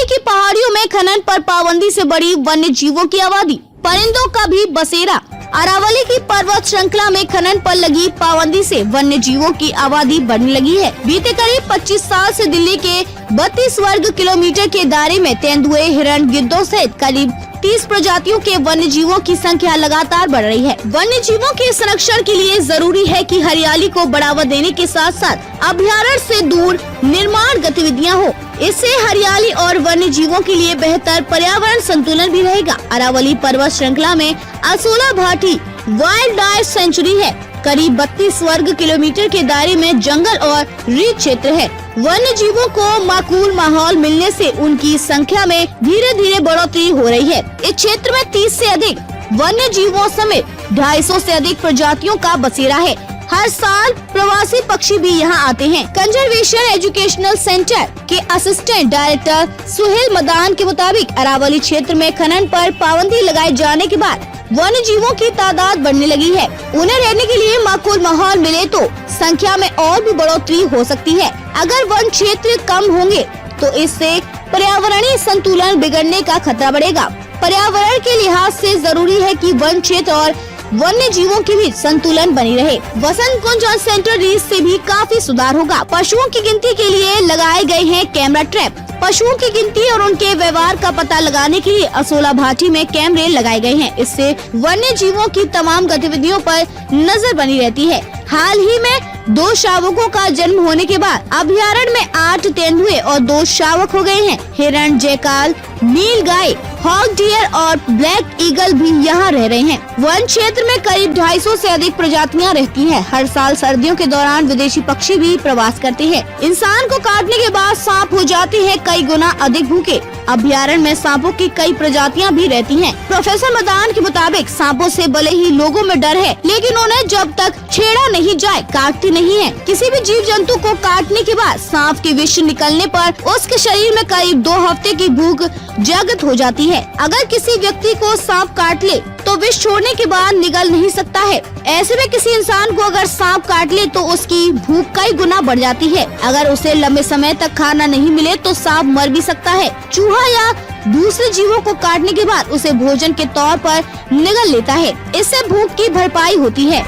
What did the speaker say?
अरावली की पहाड़ियों में खनन पर पाबंदी से बढ़ी वन्य जीवों की आबादी, परिंदों का भी बसेरा। अरावली की पर्वत श्रृंखला में खनन पर लगी पाबंदी से वन्य जीवों की आबादी बढ़ने लगी है। बीते करीब 25 साल से दिल्ली के 32 वर्ग किलोमीटर के दायरे में तेंदुए, हिरण, गिद्धों सहित करीब 30 प्रजातियों के वन्य जीवों की संख्या लगातार बढ़ रही है। वन्य जीवों के संरक्षण के लिए जरूरी है कि हरियाली को बढ़ावा देने के साथ साथ अभयारण्य से दूर निर्माण गतिविधियां हो। इससे हरियाली और वन्य जीवों के लिए बेहतर पर्यावरण संतुलन भी रहेगा। अरावली पर्वत श्रृंखला में Asola Bhati wild life sanctuary है। करीब 32 वर्ग किलोमीटर के दायरे में जंगल और रीच क्षेत्र है। वन्य जीवों को माकूल माहौल मिलने से उनकी संख्या में धीरे धीरे बढ़ोतरी हो रही है। इस क्षेत्र में 30 से अधिक वन्य जीवों समेत 250 से अधिक प्रजातियों का बसेरा है। हर साल प्रवासी पक्षी भी यहाँ आते हैं। कंजर्वेशन एजुकेशनल सेंटर के असिस्टेंट डायरेक्टर सुहेल मदान के मुताबिक अरावली क्षेत्र में खनन पर पाबंदी लगाए जाने के बाद वन्य जीवों की तादाद बढ़ने लगी है। उन्हें रहने के लिए माकूल माहौल मिले तो संख्या में और भी बढ़ोतरी हो सकती है। अगर वन क्षेत्र कम होंगे तो इससे पर्यावरणीय संतुलन बिगड़ने का खतरा बढ़ेगा। पर्यावरण के लिहाज से जरूरी है कि वन क्षेत्र और वन्य जीवों के बीच संतुलन बनी रहे। वसंत कुंज और सेंट्रल रीच से भी काफी सुधार होगा। पशुओं की गिनती के लिए लगाए गए हैं कैमरा ट्रैप। पशुओं की गिनती और उनके व्यवहार का पता लगाने के लिए असोला भाटी में कैमरे लगाए गए हैं। इससे वन्य जीवों की तमाम गतिविधियों पर नजर बनी रहती है। हाल ही में 2 शावकों का जन्म होने के बाद अभयारण्य में 8 तेंदुए और 2 शावक हो गए हैं। हिरण, जयकाल, नील गाय, हॉग डियर और ब्लैक ईगल भी यहाँ रह रहे हैं। वन क्षेत्र में करीब 250 से अधिक प्रजातियाँ रहती हैं। हर साल सर्दियों के दौरान विदेशी पक्षी भी प्रवास करते हैं। इंसान को काटने के बाद सांप हो जाते हैं कई गुना अधिक भूखे। अभयारण्य में सांपों की कई प्रजातियां भी रहती हैं। प्रोफेसर मदान के मुताबिक सांपों से भले ही लोगों में डर है, लेकिन उन्हें जब तक छेड़ा नहीं जाए काटती नहीं है। किसी भी जीव जंतु को काटने के बाद सांप के विष निकलने पर उसके शरीर में करीब 2 हफ्ते की भूख जागृत हो जाती है। अगर किसी व्यक्ति को सांप काट ले तो विष छोड़ने के बाद निगल नहीं सकता है। ऐसे में किसी इंसान को अगर सांप काट ले तो उसकी भूख कई गुना बढ़ जाती है। अगर उसे लंबे समय तक खाना नहीं मिले तो सांप मर भी सकता है। चूहा या दूसरे जीवों को काटने के बाद उसे भोजन के तौर पर निगल लेता है। इससे भूख की भरपाई होती है।